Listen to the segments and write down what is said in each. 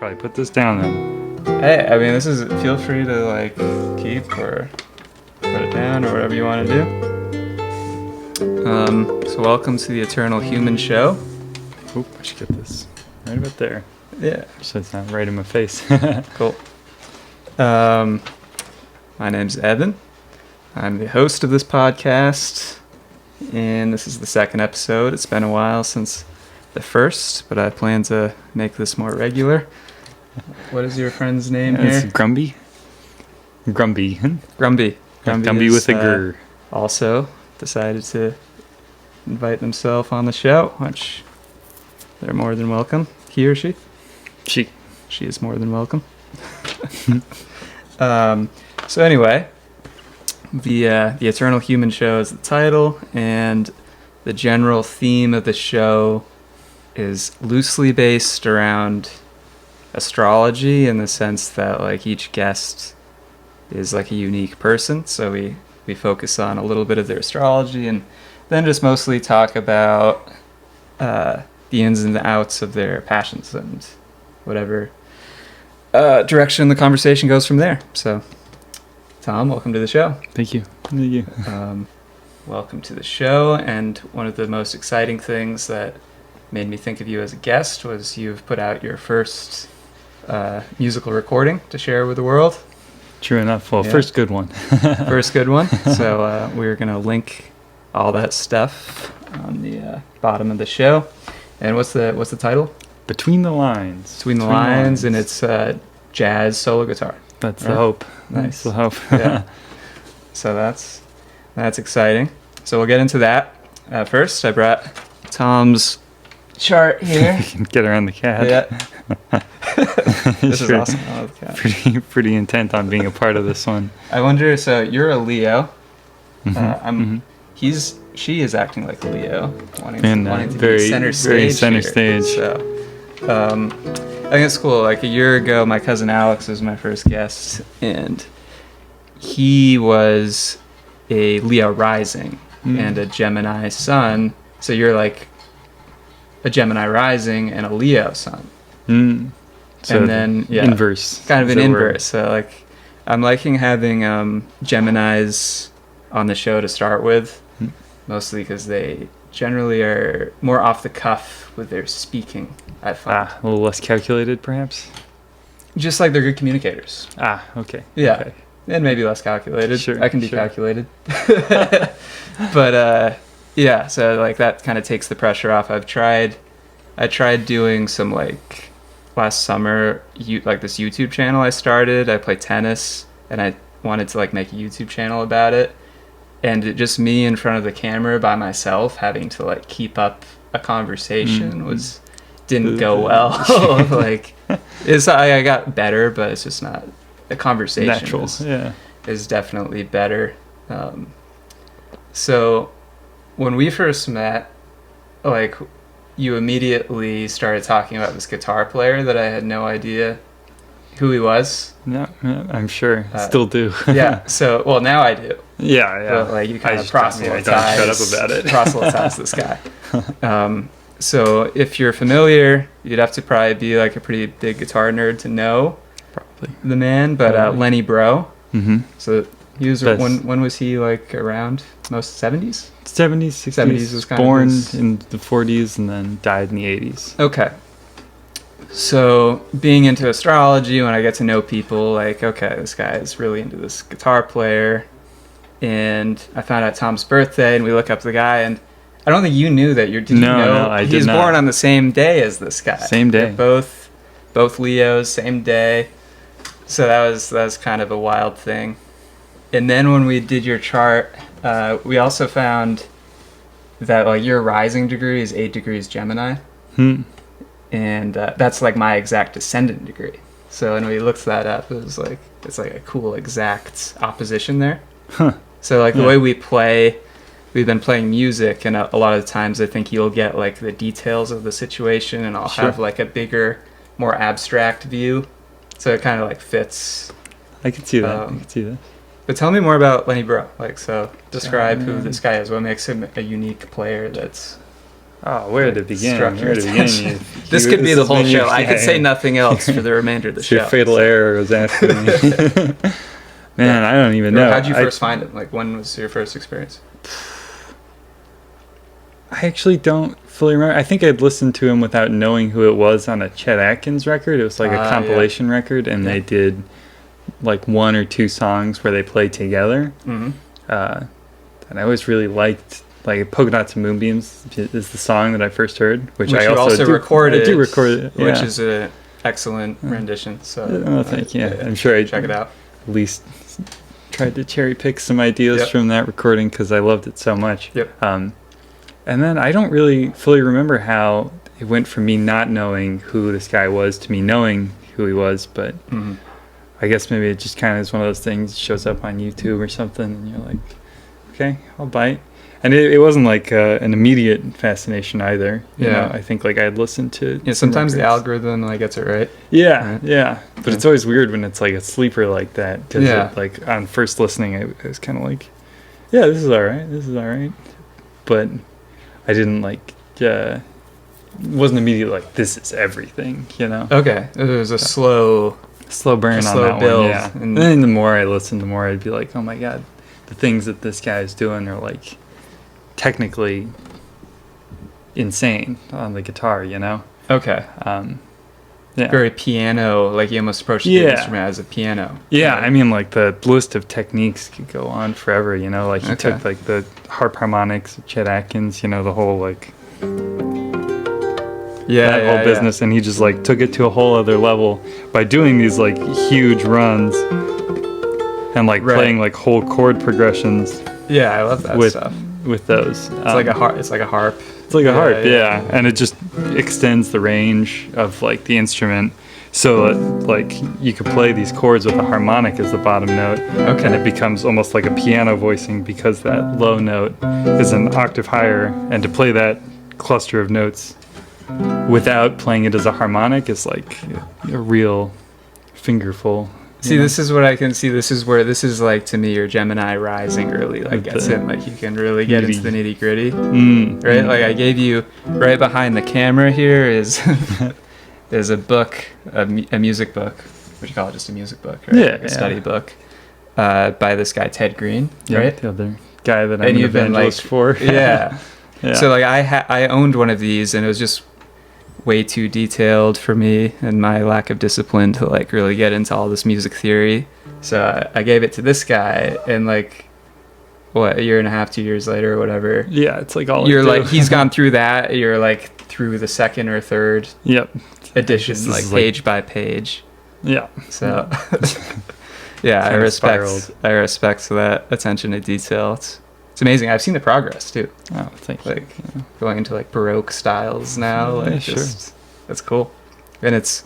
Probably put this down then. Hey, I mean, feel free to like keep or put it down or whatever you want to do. So welcome to the Eternal Human Show. Oop, I should get this right about there. Yeah. So it's not right in my face. Cool. My name's Evan. I'm the host of this podcast, and this is the second episode. It's been a while since the first, but I plan to make this more regular. What is your friend's name here? It's Grumby. Grumby is, with a grr. Also decided to invite themselves on the show, which they're more than welcome. He or she? She is more than welcome. So anyway, the Eternal Human Show is the title, and the general theme of the show is loosely based around astrology, in the sense that like each guest is like a unique person. So we focus on a little bit of their astrology, and then just mostly talk about the ins and the outs of their passions and whatever direction the conversation goes from there. So, Tom, welcome to the show. Thank you. Welcome to the show. And one of the most exciting things that made me think of you as a guest was you've put out your first musical recording to share with the world. True enough. Well, Yeah. First good one. First good one. So we're going to link all that stuff on the bottom of the show. And what's the title? Between the Lines. Between the Lines, and it's jazz solo guitar. That's right? the hope. Nice. That's the hope. Yeah. So that's exciting. So we'll get into that. First, I brought Tom's chart here. You can get around the cat. Yeah. This is awesome. I love the cat. Pretty intent on being a part of this one. I wonder. So you're a Leo. Mm-hmm. She is acting like a Leo, wanting to very, be center stage. very center here. stage. So, I think it's cool. Like a year ago, my cousin Alex was my first guest, and he was a Leo rising and a Gemini sun. So you're like a Gemini rising and a Leo sun. So and then inverse. Kind of an inverse. So like, I'm liking having Geminis on the show to start with. Mostly because they generally are more off the cuff with their speaking, I find. A little less calculated, perhaps? Just like they're good communicators. Okay. Yeah. Okay. And maybe less calculated. Sure, I can be sure. calculated. But, yeah, so like that kind of takes the pressure off. I tried doing some like last summer, like this YouTube channel I started. I play tennis, and I wanted to like make a YouTube channel about it. And just me in front of the camera by myself having to like keep up a conversation didn't go well. Like I got better, but it's just not a conversation. Natural. Is definitely better. So when we first met, like you immediately started talking about this guitar player that I had no idea who he was. No, I'm sure. Still do. Yeah. So, well, now I do. Yeah. But, like, you kind of I don't shut up about it. proselytize this guy. So if you're familiar, you'd have to probably be like a pretty big guitar nerd to know Probably. the man. But Lenny Bro. Mm-hmm. So he was when was he like around? Most 70s? 70s, 60s. 70s was kind of born his... in the 40s and then died in the 80s. Okay. So being into astrology, when I get to know people, like, okay, this guy is really into this guitar player. And I found out Tom's birthday, and we look up the guy, and I don't think you knew that. Did you know? No, I did not. He was born on the same day as this guy. Same day. They're both Leos, same day. So that was kind of a wild thing. And then when we did your chart, we also found that like your rising degree is 8 degrees Gemini. And that's like my exact ascendant degree. So when we looked that up, it's like a cool exact opposition there. Huh. So like the way we play, we've been playing music, and a lot of the times I think you'll get like the details of the situation, and I'll have like a bigger, more abstract view. So it kind of like fits. I can see that. But tell me more about Lenny Bro. Like, so describe who this guy is. What makes him a unique player that's Oh, where to begin? Structure Where to begin? attention. This could be the whole show. I could say yeah. nothing else for the remainder of the show. Your fatal error was after me. Man, I don't even know. How'd you first find him? Like, when was your first experience? I actually don't fully remember. I think I'd listened to him without knowing who it was on a Chet Atkins record. It was like a compilation record, and they did like 1 or 2 songs where they played together. Mm-hmm. And I always really liked, like, Polka Dots and Moonbeams is the song that I first heard, which I you also recorded. I do record it, yeah. Which is an excellent rendition. So thank you. I'm sure I check it out. At least tried to cherry pick some ideas from that recording because I loved it so much. Yep. And then I don't really fully remember how it went from me not knowing who this guy was to me knowing who he was, but I guess maybe it just kind of is one of those things, shows up on YouTube or something, and you're like, okay, I'll bite. And it wasn't like an immediate fascination either. You know, I think like I had listened to... Yeah, sometimes the algorithm like gets it right. Yeah, right? Yeah. But it's always weird when it's like a sleeper like that. Because like on first listening, it was kind of like, yeah, this is all right. But I didn't like... wasn't immediately like, this is everything, you know? Okay. It was a slow burn on that build. one, yeah. And then the more I listened, the more I'd be like, oh my God, the things that this guy is doing are like technically insane on the guitar, you know? Okay. Yeah. Very piano, like you almost approach the instrument as a piano. Yeah, I mean, like the list of techniques could go on forever, you know? Like he took like the harp harmonics of Chet Atkins, you know, the whole like... that whole business, and he just like took it to a whole other level by doing these like huge runs and like playing like whole chord progressions. Yeah, I love that stuff. With those, it's like a harp. It's like a harp. It's like a harp, and it just extends the range of like the instrument, so that like you could play these chords with a harmonic as the bottom note, and it becomes almost like a piano voicing because that low note is an octave higher, and to play that cluster of notes without playing it as a harmonic is like a real fingerful. See, this is what I can see. This is where this is like, to me, your Gemini rising really like gets in. Like you can really get into the nitty gritty, right? Like I gave you right behind the camera here is a book, a music book. What do you call it? Just a music book, right? A study book by this guy Ted Green, right? The other guy that I'm an evangelist for. Yeah. So like I owned one of these, and it was just way too detailed for me and my lack of discipline to like really get into all this music theory. So I gave it to this guy, and like what, a year and a half, 2 years later or whatever. Yeah, it's like all you're like he's gone through that. You're like through the second or third edition, like page by page. Yeah. So yeah, I respect that attention to detail. It's amazing. I've seen the progress too. Oh, thank you. Like going into like Baroque styles now. Like that's cool. And it's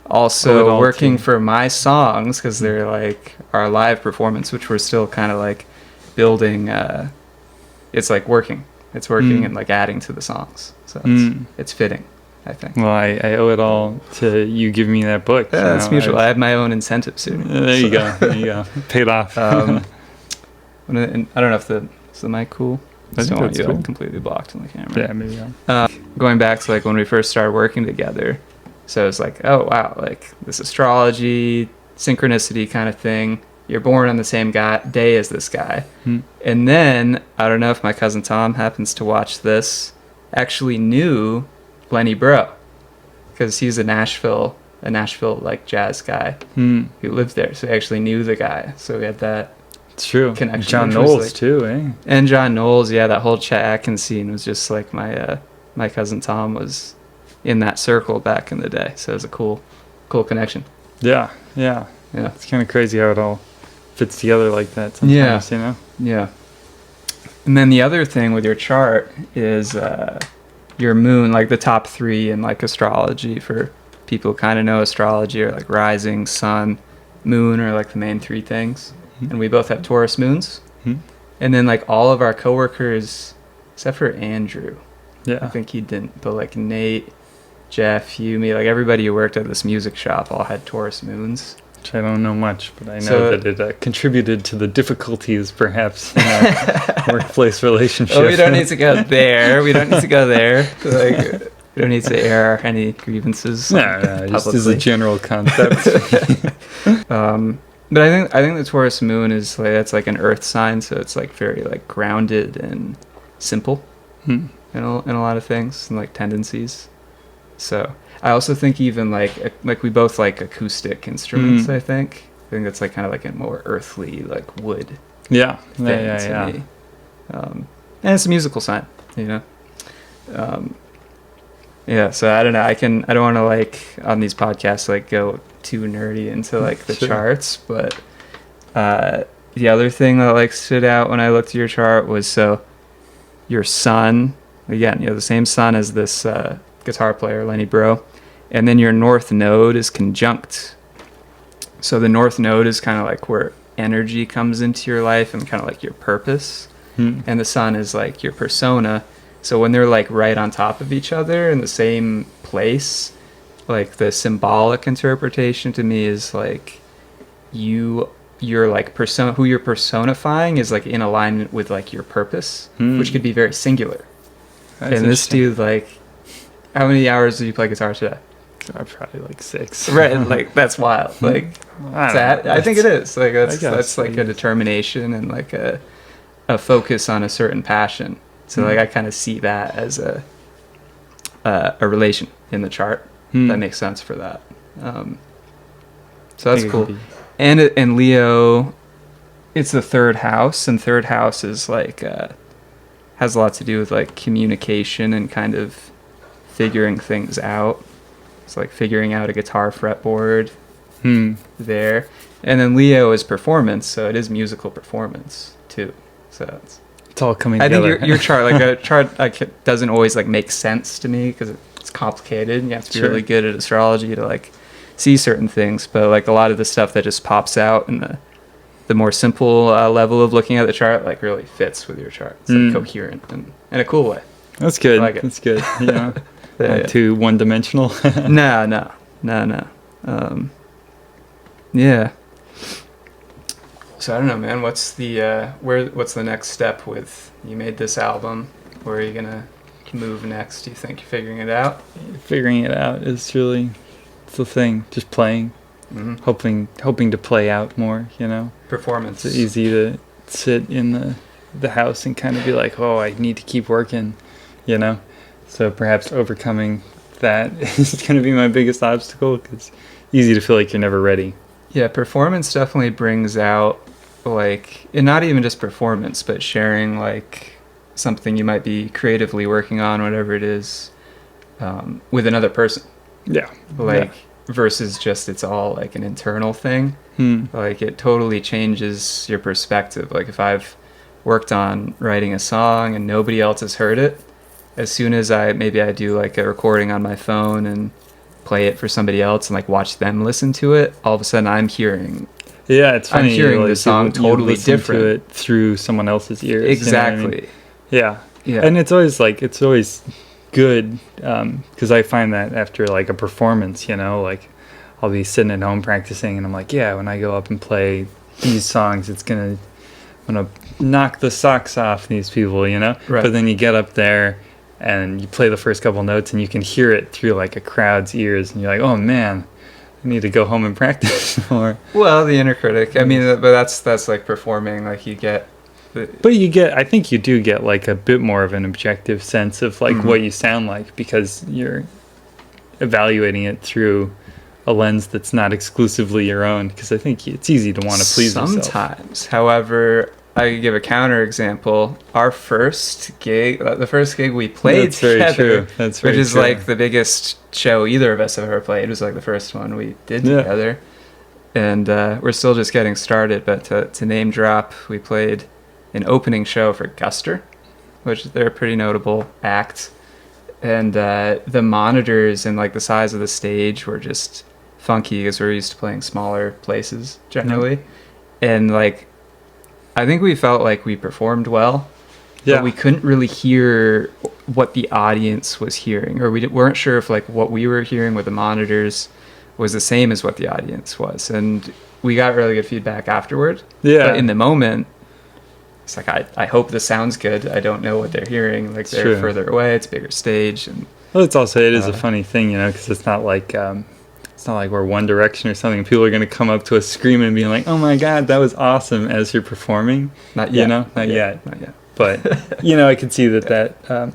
also working for my songs because they're like our live performance, which we're still kind of like building. It's like working. It's working and like adding to the songs. So it's fitting, I think. Well, I owe it all to you giving me that book. Yeah, it's mutual. I have my own incentive soon. There you go. There you go. Paid off. And I don't know if is the mic cool? I just don't want you cool. like completely blocked in the camera. Yeah, maybe. Going back to like when we first started working together, so it's like, oh wow, like this astrology, synchronicity kind of thing. You're born on the same day as this guy, and then I don't know if my cousin Tom happens to watch this. Actually knew Lenny Bro because he's a Nashville like jazz guy who lived there, so he actually knew the guy. So we had that. It's true. Connection. John Knowles too, eh? And John Knowles, yeah, that whole Chet Atkins scene was just like my cousin Tom was in that circle back in the day, so it was a cool connection. Yeah. It's kind of crazy how it all fits together like that sometimes, you know? Yeah. And then the other thing with your chart is your moon, like the top 3 in like astrology for people who kind of know astrology, or like rising, sun, moon are like the main 3 things. And we both have Taurus moons. And then like all of our coworkers, except for Andrew, I think he didn't, but like Nate, Jeff, you, me, like everybody who worked at this music shop all had Taurus moons. which I don't know much, but I know So- that it contributed to the difficulties, perhaps, in our workplace relationship. Oh, we don't need to go there. We don't need to go there. Like, we don't need to air any grievances. No, just as a publicly. general concept. But I think the Taurus moon is like, that's like an earth sign, so it's like very like grounded and simple in a lot of things and like tendencies. So I also think even like we both like acoustic instruments. I think that's like kind of like a more earthly like wood Yeah, thing yeah, to yeah. me. And it's a musical sign, you know. Yeah, so I don't know. I don't want to like on these podcasts like go too nerdy into like the Sure. charts, but the other thing that like stood out when I looked at your chart was so your sun, again, you know, the same sun as this guitar player Lenny Bro, and then your north node is conjunct. So the north node is kind of like where energy comes into your life and kind of like your purpose, and the sun is like your persona. So when they're like right on top of each other in the same place, like the symbolic interpretation to me is like you're like who you're personifying is like in alignment with like your purpose, which could be very singular. That's And this interesting. dude, like, how many hours did you play guitar today? Probably like 6. Right, like that's wild. Like I think it is. Like that's like a determination and like a focus on a certain passion. So like I kind of see that as a relation in the chart that makes sense for that. So that's cool. And Leo, it's the third house, and third house is like has a lot to do with like communication and kind of figuring things out. It's like figuring out a guitar fretboard there. And then Leo is performance, so it is musical performance too. So it's all coming I together. think your chart, like a chart, like doesn't always like make sense to me because it's complicated. And you have to be really good at astrology to like see certain things. But like a lot of the stuff that just pops out in the more simple level of looking at the chart, like really fits with your chart. It's like coherent and in a cool way. That's good. I like it. That's good. Yeah. Yeah, Not yeah. too one-dimensional. No. Yeah. So I don't know, man. What's the next step with you made this album? Where are you gonna move next? Do you think you're figuring it out? Figuring it out is really it's the thing. Just playing, hoping to play out more. You know, Performance. it's easy to sit in the house and kind of be like, oh, I need to keep working. You know, so perhaps overcoming that is going to be my biggest obstacle because it's easy to feel like you're never ready. Yeah, performance definitely brings out like, and not even just performance, but sharing like something you might be creatively working on, whatever it is, with another person. Yeah. Like versus just it's all like an internal thing. Like it totally changes your perspective. Like if I've worked on writing a song and nobody else has heard it, as soon as I do like a recording on my phone and play it for somebody else and like watch them listen to it, all of a sudden I'm hearing it's funny. I'm hearing like, the song you totally listen different. to it through someone else's ears. Exactly. You know what I mean? Yeah. Yeah. And it's always good because I find that after like a performance, you know, like I'll be sitting at home practicing and I'm like, yeah, when I go up and play these songs, I'm gonna knock the socks off these people, you know. Right. But then you get up there and you play the first couple notes and you can hear it through like a crowd's ears and you're like, oh man, I need to go home and practice more. Well, the inner critic. I mean, but that's like performing. Like you get. But I think you do get like a bit more of an objective sense of like what you sound like because you're evaluating it through a lens that's not exclusively your own. Because I think it's easy to want to please yourself. Sometimes, however, I could give a counter example. Our first gig, the first gig we played That's very together, true. That's very which is true. like the biggest show either of us have ever played. It was like the first one we did together, and we're still just getting started. But to name drop, we played an opening show for Guster, which they're a pretty notable act, and the monitors and like the size of the stage were just funky because we're used to playing smaller places generally, and like I think we felt like we performed well, but we couldn't really hear what the audience was hearing, or we weren't sure if like what we were hearing with the monitors was the same as what the audience was, and we got really good feedback afterward. Yeah. But in the moment, it's like I hope this sounds good. I don't know what they're hearing. Like they're True. further away. It's a bigger stage, and Well, it is a funny thing, you know, because it's not like we're One Direction or something. People are going to come up to us screaming and being like, "Oh my God, that was awesome!" as you're performing. not yet. You know, not yet. Not yet. But you know, I can see that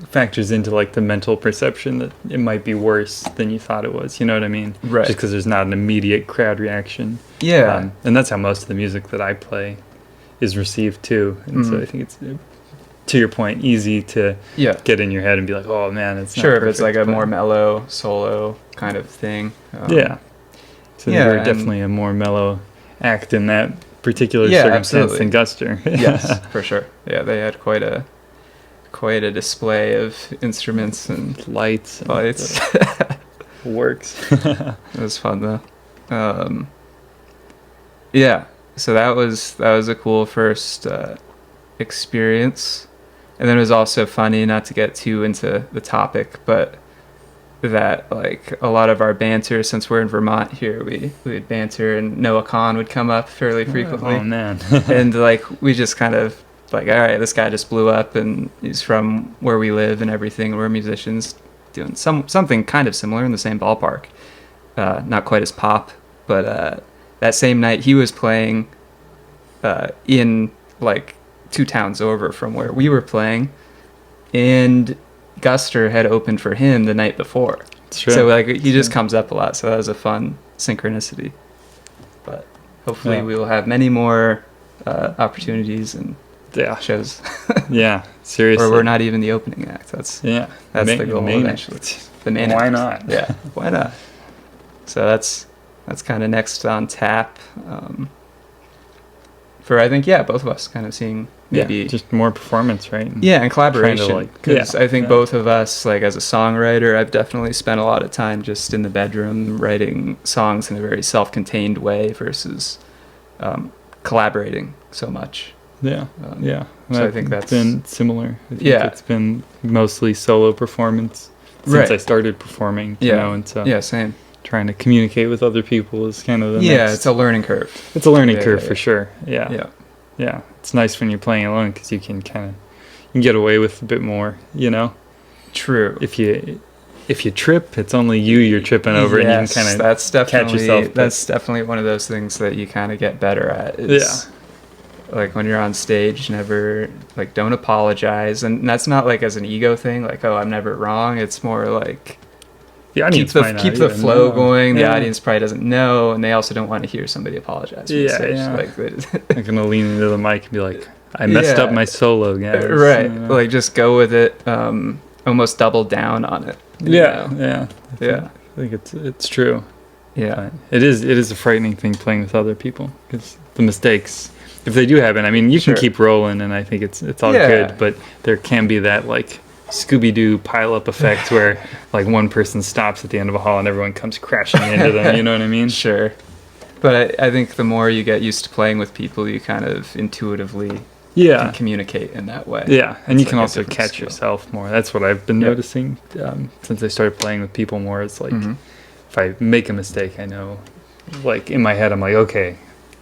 factors into like the mental perception that it might be worse than you thought it was. You know what I mean? Right. Just because there's not an immediate crowd reaction. Yeah. And that's how most of the music that I play is received too. And so I think it's, to your point, easy to get in your head and be like, oh man, it's not Sure, if perfect, it's like a but- more mellow solo kind of thing. Yeah. So yeah, you're and- definitely a more mellow act in that particular Yeah, circumstance absolutely. than Guster. Yes, for sure. Yeah, they had quite a display of instruments and Lights. and lights. works. It was fun though. Yeah, so that was a cool first experience, and then it was also funny, not to get too into the topic, but that like a lot of our banter, since we're in Vermont here, we'd banter, and Noah Kahn would come up fairly frequently. Oh man. And like we just kind of like, all right, this guy just blew up and he's from where we live and everything. We're musicians doing something kind of similar in the same ballpark. Not quite as pop, but that same night he was playing in like 2 towns over from where we were playing, and Guster had opened for him the night before. Sure. So like he just comes up a lot, so that was a fun synchronicity. But hopefully we will have many more opportunities and Yeah. shows Yeah. Seriously. where we're not even the opening act. That's Yeah. the goal main eventually. act. The main Why act. not? Yeah, why not? So that's kind of next on tap. For I think both of us kind of seeing maybe just more performance, right? And and collaboration, like- because yeah, I think yeah. both of us, like as a songwriter, I've definitely spent a lot of time just in the bedroom writing songs in a very self-contained way versus collaborating so much. Yeah. Yeah. So I I've think that's- been similar. I think Yeah. It's been mostly solo performance since Right. I started performing, you know, and so Yeah, same. trying to communicate with other people is kind of the Yeah, next. it's a learning curve. It's a learning Yeah, curve yeah, for yeah. sure. Yeah. Yeah. Yeah. It's nice when you're playing alone because you can get away with a bit more, you know? True. If you trip, it's only you're tripping over, and you can kind of that's definitely yourself, but- that's definitely one of those things that you kind of get better at. Is, like when you're on stage, never like don't apologize, and that's not like as an ego thing, like oh I'm never wrong. It's more like the audience might not keep the even flow know. going. The Yeah. audience probably doesn't know, and they also don't want to hear somebody apologize. From the Yeah, stage. yeah. Like, I'm gonna lean into the mic and be like, I messed Yeah. up my solo, guys. right, you know? like just go with it. Almost double down on it. you Yeah, know? yeah, Yeah. I think it's true. Yeah. But it is a frightening thing playing with other people because the mistakes, if they do happen, I mean, you can Sure. keep rolling, and I think it's all Yeah. good. But there can be that like Scooby-Doo pile-up effect where like one person stops at the end of a hall and everyone comes crashing into them. You know what I mean? Sure. But I think the more you get used to playing with people, you kind of intuitively can communicate in that way. Yeah, and It's you can like a also different catch skill. yourself more. That's what I've been Yeah. noticing since I started playing with people more. It's like Mhm. if I make a mistake, I know, like in my head, I'm like, okay,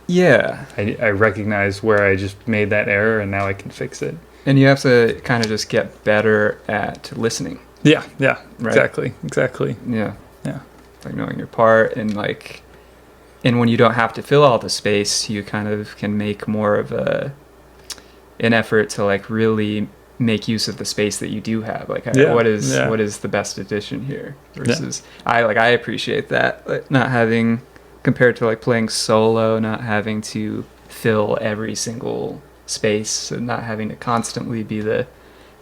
Yeah. I recognize where I just made that error, and now I can fix it. And you have to kind of just get better at listening. Yeah, Right. exactly. Yeah. Yeah. Like knowing your part, and like, and when you don't have to fill all the space, you kind of can make more of an effort to like really make use of the space that you do have. Like, what is the best addition here? Versus, I appreciate that, like, not having, compared to like playing solo, not having to fill every single space and not having to constantly be the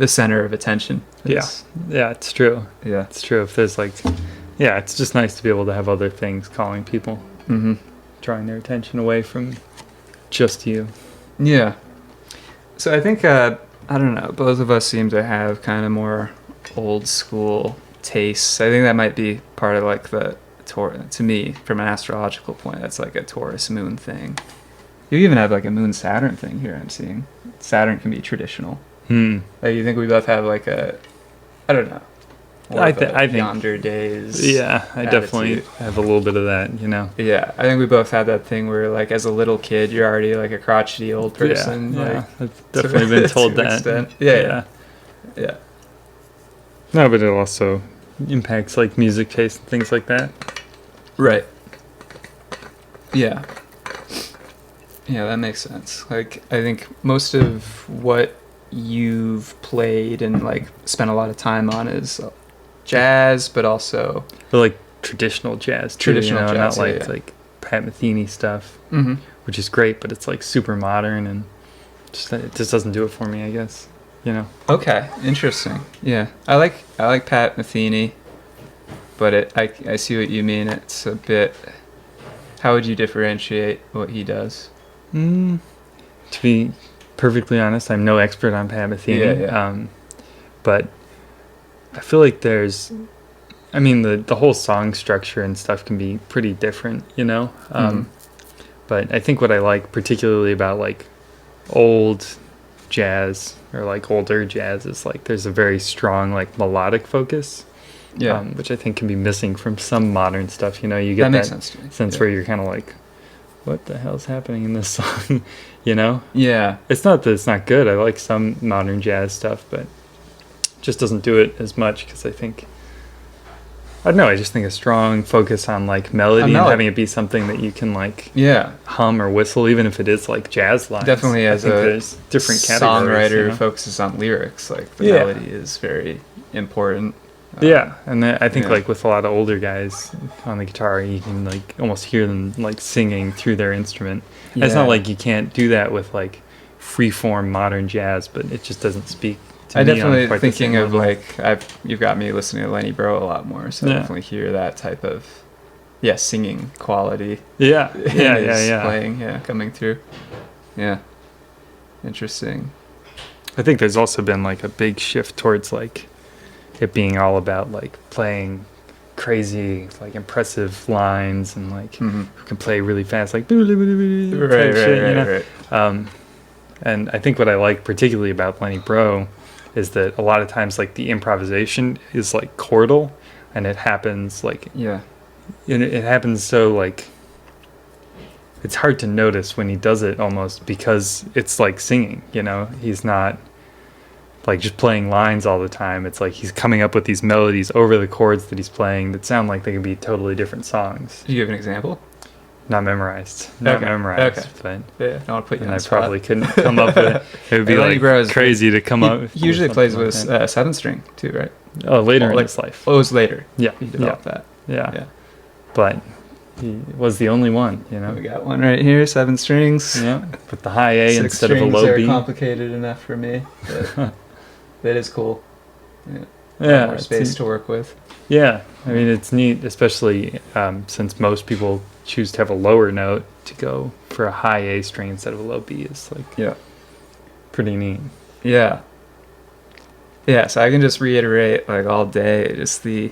center of attention. Yeah, it's true. Yeah. It's true. If there's like, it's just nice to be able to have other things calling people, Mm-hmm. drawing their attention away from just you. Yeah. So I think, I don't know, both of us seem to have kind of more old school tastes. I think that might be part of like the to me, from an astrological point, that's like a Taurus moon thing. You even have like a moon Saturn thing here I'm seeing. Saturn can be traditional. Like, you think we both have like I don't know, more of a Yonder Days. Yeah, I definitely attitude. have a little bit of that, you know. Yeah, I think we both had that thing where, like, as a little kid, you're already like a crotchety old person. Yeah, like, I've definitely been told to an that. extent. Yeah. No, but it also impacts like music taste and things like that. Right. Yeah. Yeah, that makes sense. Like, I think most of what you've played and like spent a lot of time on is jazz, but also But like traditional jazz, too, Traditional you know, jazz, not yeah, like yeah. like Pat Metheny stuff, Mhm. which is great, but it's like super modern and it just doesn't do it for me, I guess. You know. Okay, interesting. Yeah, I like Pat Metheny, but I see what you mean. It's a bit. How would you differentiate what he does? To be perfectly honest, I'm no expert on Pat Metheny. Yeah. But I feel like I mean, the whole song structure and stuff can be pretty different, you know? But I think what I like particularly about like old jazz or like older jazz is like there's a very strong like melodic focus. Yeah, Which I think can be missing from some modern stuff. You know, you get that makes sense to me. sense where you're kind of like, what the hell's happening in this song? You know? Yeah, It's not that it's not good. I like some modern jazz stuff, but it just doesn't do it as much because I don't know. I just think a strong focus on like melody and having it be something that you can like hum or whistle, even if it is like jazz lines. Definitely, I as think a there's different categories. songwriter You know? focuses on lyrics, like the Yeah. melody is very important. Yeah, and I think yeah. like with a lot of older guys on the guitar, you can like almost hear them like singing through their instrument. Yeah. It's not like you can't do that with like freeform modern jazz, but it just doesn't speak to I me. definitely on quite the thinking same of level. like you've got me listening to Lenny Breau a lot more, so I Yeah. definitely hear that type of singing quality. Yeah, in yeah, his yeah. playing, coming through. Yeah, interesting. I think there's also been like a big shift towards like it being all about like playing crazy like impressive lines and like who can play really fast like type shit, you know? Right. And I think what I like particularly about Lenny Breau is that a lot of times like the improvisation is like chordal and it happens like it happens so like it's hard to notice when he does it almost because it's like singing, you know. He's not like just playing lines all the time. It's like he's coming up with these melodies over the chords that he's playing that sound like they could be totally different songs. Do you have an example? Not memorized, Okay. but Yeah, I want to put you and on I the spot. probably couldn't come up with it. It would be Lenny like Breau is crazy to come up. He usually plays something with like that. 7-string too, right? Oh, later in like- his life. Oh, it was later. Yeah, He developed that. yeah. But he was the only one, you know. We got one right here, 7 strings. Yeah, with the high A 6 instead of a strings low are B. complicated enough for me. But that is cool. Yeah, More space to work with. Yeah, I mean it's neat, especially since most people choose to have a lower note to go for a high A string instead of a low B. Is like pretty neat. Yeah. Yeah, so I can just reiterate like all day just the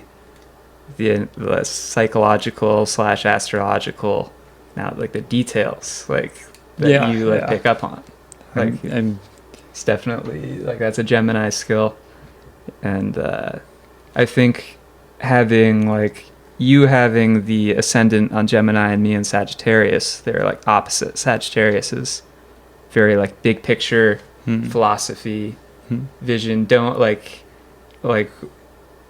psychological / astrological, now like the details like that you like pick up on. Like I'm it's definitely like that's a Gemini skill, and I think having like you having the ascendant on Gemini and me in Sagittarius, they're like opposite. Sagittarius is very like big picture philosophy, vision. Don't like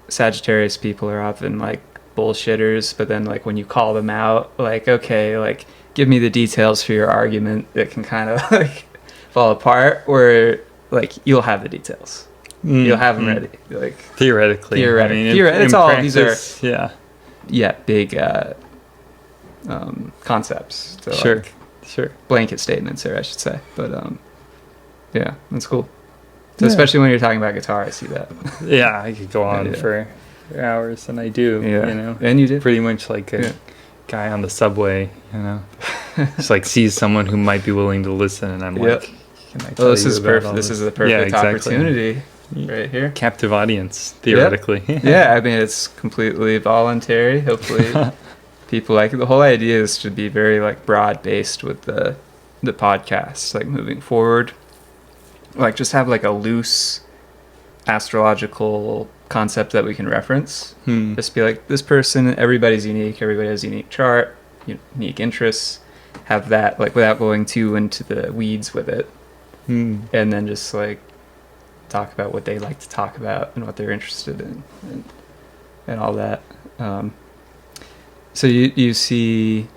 Sagittarius people are often like bullshitters, but then like when you call them out, like, okay, like give me the details for your argument, that can kind of like fall apart, or like you'll have the details. You'll have them ready. Like theoretically. I mean, it's in all practice, these are big concepts. To, sure. Blanket statements, or I should say. But yeah, that's cool. So especially when you're talking about guitar, I see that. Yeah, I could go on for hours, and I do. Yeah, you know, and you do pretty much like a guy on the subway. You know, just like sees someone who might be willing to listen, and I'm like, can I tell this you is about perfect. all This is the perfect opportunity right here. Captive audience, theoretically. Yeah, I mean it's completely voluntary. Hopefully, people like it. The whole idea is to be very like broad based with the podcast, like moving forward. Like just have like a loose astrological concept that we can reference. Just be like, this person, everybody's unique, everybody has a unique chart, unique interests. Have that, like, without going too into the weeds with it. And then just like talk about what they like to talk about and what they're interested in and all that. So you see,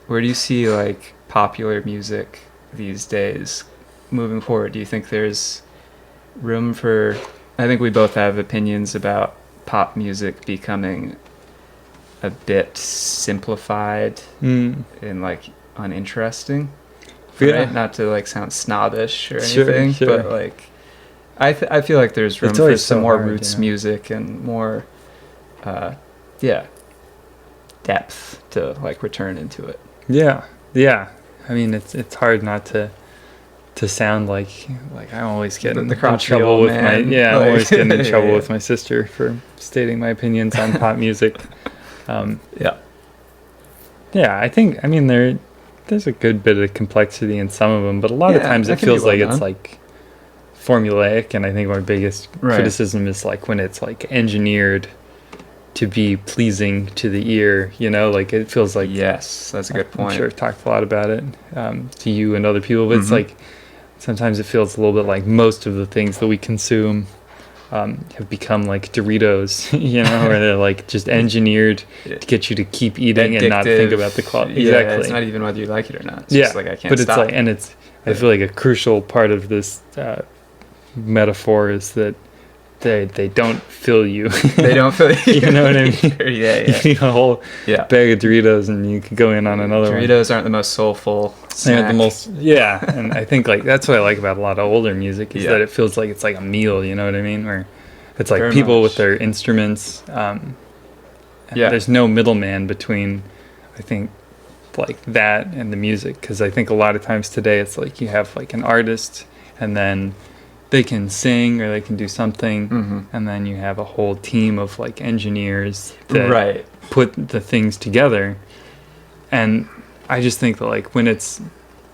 where do you see like popular music these days moving forward? Do you think there's room for, I think we both have opinions about pop music becoming a bit simplified and like uninteresting, right? Not to like sound snobbish or anything, sure. but like I feel like there's room for some more roots music and more depth to like return into it. I mean, it's hard not to sound like I'm always getting the in trouble with man. I'm always getting in trouble with my sister for stating my opinions on pop music. I think, I mean, there's a good bit of complexity in some of them, but a lot of times it feels like it's like formulaic, and I think my biggest criticism is like when it's like engineered to be pleasing to the ear, like it feels like, yes, that's a good point. I'm sure I've talked a lot about it to you and other people, but it's like sometimes it feels a little bit like most of the things that we consume have become like Doritos, where they're like just engineered to get you to keep eating and not think about the quality. Exactly. It's not even whether you like it or not. It's just like I can't stop. But it's like, I feel like a crucial part of this metaphor is that they don't fill you. They don't fill you. You know what I mean? Yeah. You need a whole bag of Doritos and you could go in on another one. Doritos aren't the most soulful snack. They aren't the most, and I think like that's what I like about a lot of older music is that it feels like it's like a meal, you know what I mean? Where it's like people with their instruments. There's no middleman between, I think, like that and the music, because I think a lot of times today it's like you have like an artist and then they can sing or they can do something, and then you have a whole team of like engineers that put the things together. And I just think that like unless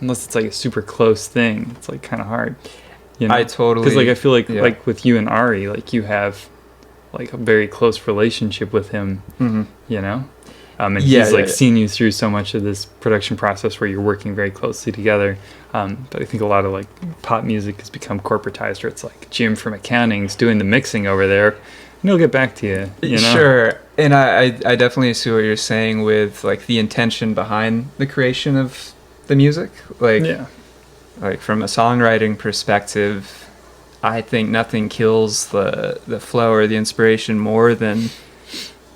it's like a super close thing, it's like kind of hard. I totally, because like I feel like with you and Ari, like you have like a very close relationship with him, and he's like seen you through so much of this production process where you're working very closely together. But I think a lot of like pop music has become corporatized, where it's like Jim from accounting's doing the mixing over there, and he'll get back to you. Sure, and I definitely see what you're saying with like the intention behind the creation of the music, like from a songwriting perspective. I think nothing kills the flow or the inspiration more than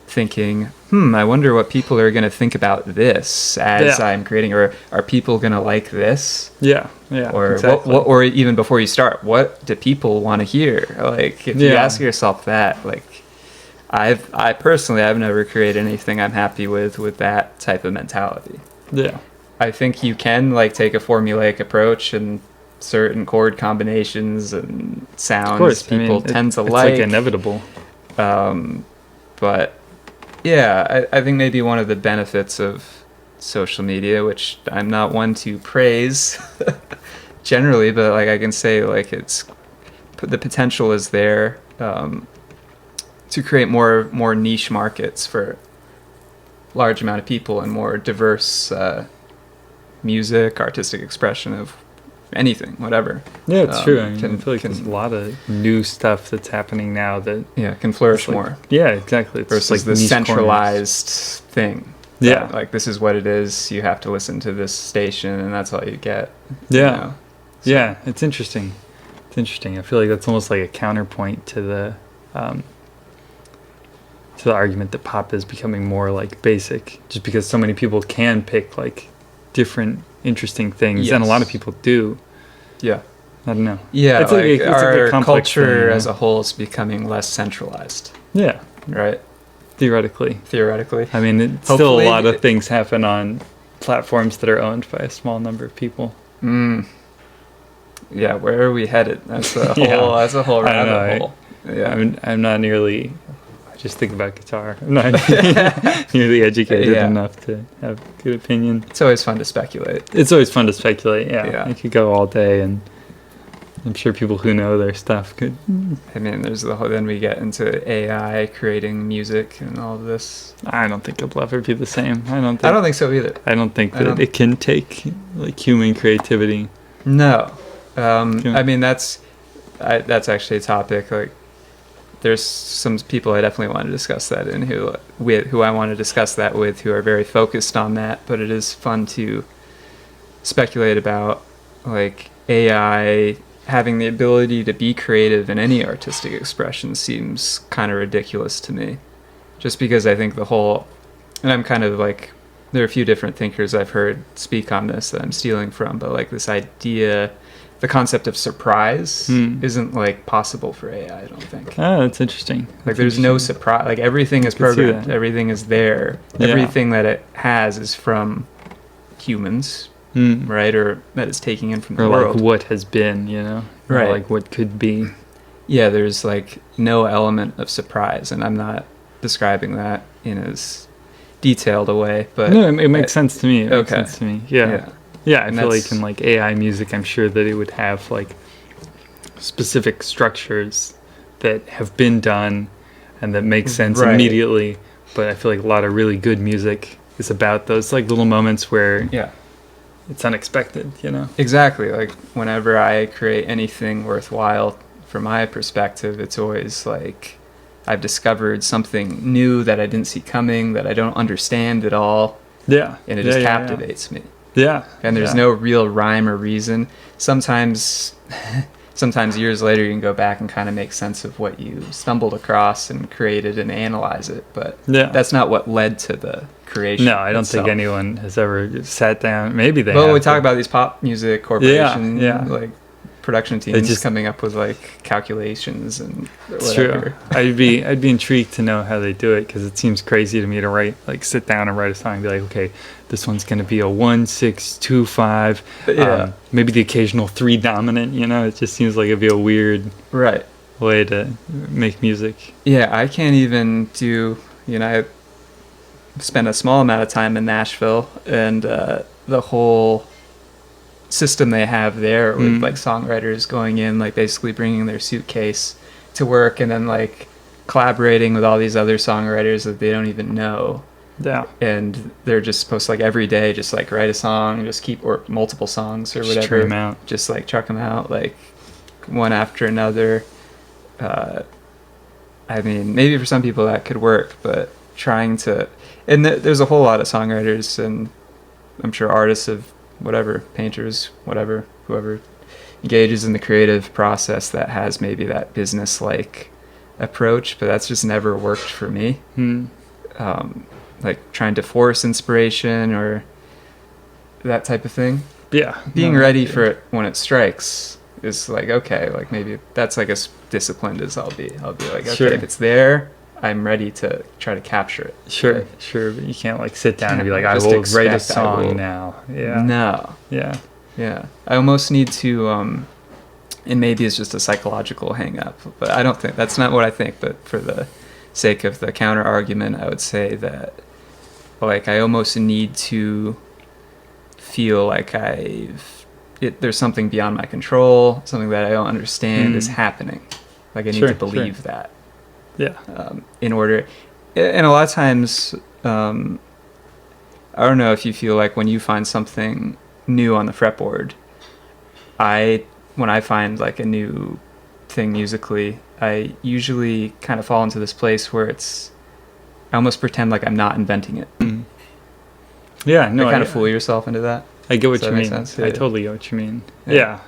thinking, I wonder what people are going to think about this as I'm creating, or are people going to like this? Or exactly. or even before you start, what do people want to hear? Like if you ask yourself that, like I personally, I've never created anything I'm happy with that type of mentality. I think you can like take a formulaic approach and certain chord combinations and sounds people tend to like. It's like inevitable. But yeah, I think maybe one of the benefits of social media, which I'm not one to praise generally, but like I can say like the potential is there to create more niche markets for large amount of people and more diverse music, artistic expression of anything, whatever. Yeah, it's true. I feel like there's a lot of new stuff that's happening now that can flourish like, more. Yeah, exactly. It's versus like the centralized thing. Yeah, like this is what it is. You have to listen to this station, and that's all you get. Yeah, yeah. It's interesting. It's interesting. I feel like that's almost like a counterpoint to the argument that pop is becoming more like basic, just because so many people can pick like different interesting things, and a lot of people do. I don't know. It's like our culture thing, as a whole is becoming less centralized. Right. Theoretically. I mean, it's still a lot of things happen on platforms that are owned by a small number of people. Yeah, where are we headed? That's a whole. That's a whole rabbit hole. I'm not nearly. I just think about guitar. I'm not nearly educated enough to have a good opinion. It's always fun to speculate. Yeah, I could go all day and I'm sure people who know their stuff could. I mean, there's the whole. Then we get into AI creating music and all of this. I don't think it'll ever be the same. I don't think so either. I don't think that it can take like human creativity. No, I mean that's actually a topic. Like, there's some people I definitely want to discuss that and who I want to discuss that with, who are very focused on that. But it is fun to speculate about like AI having the ability to be creative in any artistic expression seems kind of ridiculous to me. Just because I think and I'm kind of like, there are a few different thinkers I've heard speak on this that I'm stealing from, but like this idea, the concept of surprise isn't like possible for AI, I don't think. Oh, that's interesting. Like there's no surprise, like everything is programmed, everything is there. Yeah. Everything that it has is from humans, right? Or that it's taking in from the world. Or like what has been, Right. Or like what could be. Yeah, there's like no element of surprise, and I'm not describing that in as detailed a way, but no, it makes sense to me. It makes okay. sense to me. Yeah. I feel like in like AI music, I'm sure that it would have like specific structures that have been done and that make sense immediately. But I feel like a lot of really good music is about those like little moments where it's unexpected, Exactly. Like whenever I create anything worthwhile, from my perspective, it's always like I've discovered something new that I didn't see coming, that I don't understand at all. Yeah. And it just captivates me. Yeah. And there's no real rhyme or reason. Sometimes years later you can go back and kind of make sense of what you stumbled across and created and analyze it, but that's not what led to the creation. No, I don't think anyone has ever sat down. Maybe they we talk about these pop music corporation like production teams just coming up with like calculations and whatever. It's true. I'd be intrigued to know how they do it, because it seems crazy to me to sit down and write a song and be like, okay, this one's going to be a 1-6-2-5. Maybe the occasional 3 dominant. It just seems like it'd be a weird way to make music. Yeah, I can't even do. I spent a small amount of time in Nashville, and the whole system they have there with like songwriters going in, like basically bringing their suitcase to work and then like collaborating with all these other songwriters that they don't even know. Yeah. And they're just supposed to like every day just like write a song, or multiple songs or whatever. Just them out. Just like chuck them out like one after another. I mean, maybe for some people that could work, but there's a whole lot of songwriters and I'm sure artists of whatever, painters, whatever, whoever engages in the creative process that has maybe that business-like approach, but that's just never worked for me. Like trying to force inspiration or that type of thing. Yeah. Being ready for it when it strikes is like, okay, like maybe that's like as disciplined as I'll be. I'll be like, okay, if it's there, I'm ready to try to capture it. Sure, but you can't like sit down and be like, I will write a song now. Yeah. No. Yeah. Yeah. I almost need to, and maybe it's just a psychological hang up, but I don't think, that's not what I think, but for the sake of the counter argument, I would say that like I almost need to feel like there's something beyond my control, something that I don't understand is happening. Like I need to believe that. Yeah. In order, and a lot of times, I don't know if you feel like when you find something new on the fretboard, when I find like a new thing musically, I usually kind of fall into this place where I almost pretend like I'm not inventing it. Yeah, no, you kind of fool yourself into that. I get what you mean. Sense? I totally get what you mean. Yeah.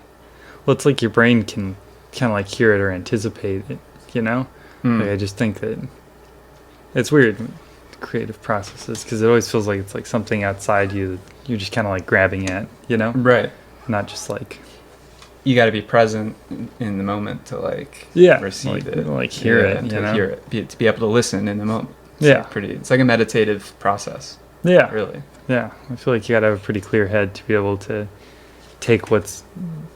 Well, it's like your brain can kind of like hear it or anticipate it, Like I just think that it's weird, creative processes, because it always feels like it's like something outside you that you're just kind of like grabbing at, Right. Not just like... You got to be present in the moment to like receive it, like hear it, to hear it, to be able to listen in the moment. It's like a meditative process. Yeah, really. Yeah, I feel like you got to have a pretty clear head to be able to take what's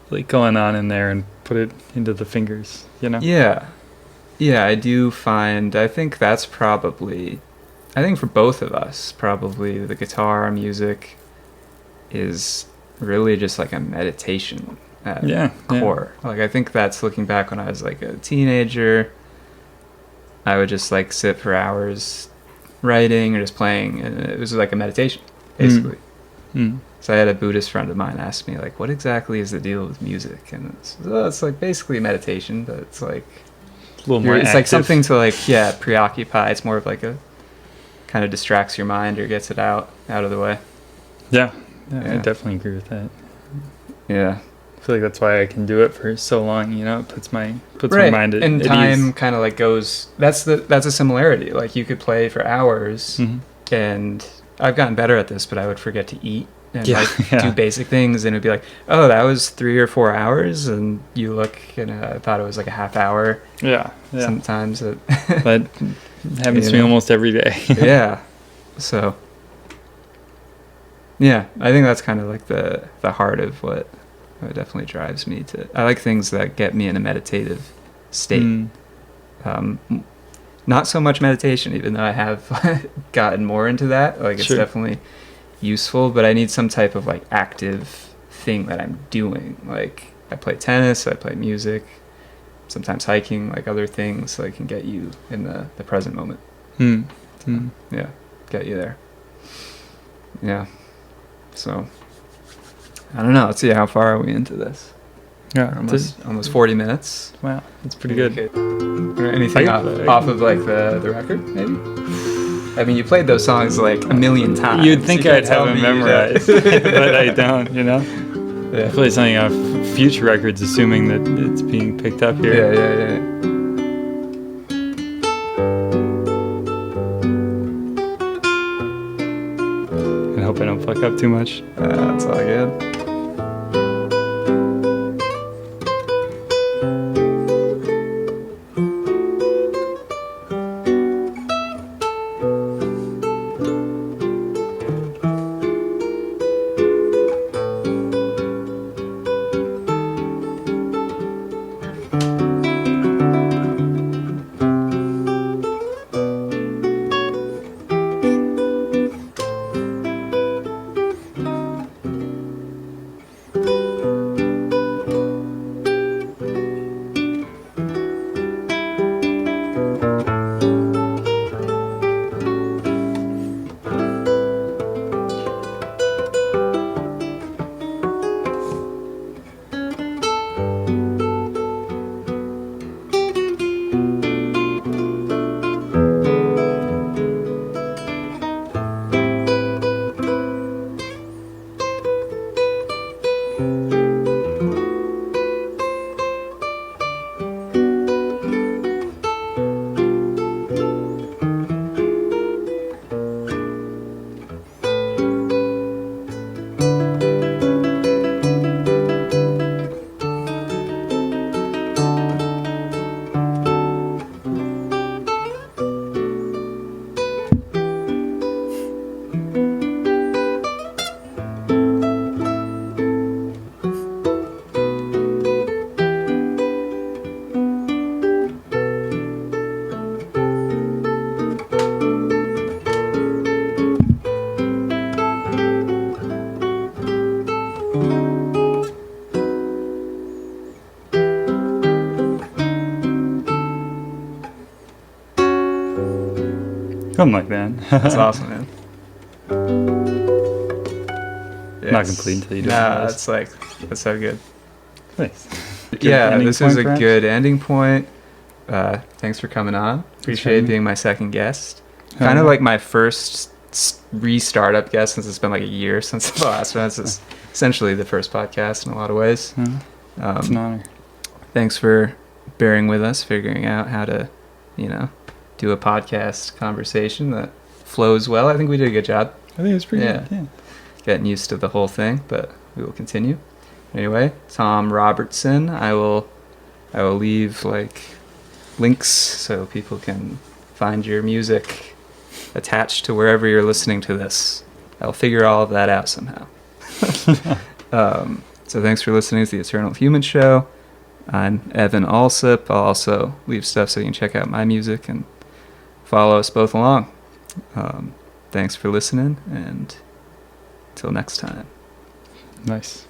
like going on in there and put it into the fingers. Yeah, I do find. I think that's probably. I think for both of us, probably the guitar music is really just like a meditation at Yeah. core. Like, I think that's looking back when I was like a teenager. I would just like sit for hours writing or just playing, and it was like a meditation, basically. So I had a Buddhist friend of mine ask me, like, what exactly is the deal with music? And it's like basically meditation, but it's like A little more it's active. like something to like preoccupy. It's more of like a kind of distracts your mind or gets it out of the way. Yeah, I definitely agree with that. Yeah, I feel like that's why I can do it for so long. You know, it puts my right. mind at and ease. time kind of like goes. That's a similarity. Like you could play for hours, and I've gotten better at this, but I would forget to eat and do basic things, and it'd be like, oh, that was 3 or 4 hours, and you look and I thought it was like a half hour. Yeah. Sometimes that happens to me almost every day. Yeah. So yeah, I think that's kind of like the heart of what definitely drives me to. I like things that get me in a meditative state. Not so much meditation, even though I have gotten more into that. Like it's definitely useful, but I need some type of like active thing that I'm doing. Like I play tennis, I play music, sometimes hiking, like other things that can get you in the present moment. Yeah, get you there. Yeah. So I don't know. Let's see, how far are we into this? Yeah, almost 40 minutes. Wow, that's pretty good. Anything off of like the record, maybe? I mean, you played those songs like a million times. You'd think I'd have them memorized, but I don't, you know? Yeah. I play something off future records, assuming that it's being picked up here. Yeah. I hope I don't fuck up too much. That's all good. Something like that. That's awesome, man. Not complete until you do it. That's so good. Thanks. Yeah, this is a good ending point. Thanks for coming on. Appreciate being my second guest. Kind of like my first re-startup guest, since it's been like a year since the last one. This is essentially the first podcast in a lot of ways. It's an honor. Thanks for bearing with us, figuring out how to, do a podcast conversation that flows well. I think we did a good job. I think it was pretty good. Yeah. Getting used to the whole thing, but we will continue. Anyway, Tom Robertson. I will leave like links so people can find your music attached to wherever you're listening to this. I'll figure all of that out somehow. So thanks for listening to the Eternal Human Show. I'm Evan Alsop. I'll also leave stuff so you can check out my music and follow us both along. Thanks for listening, and till next time. Nice.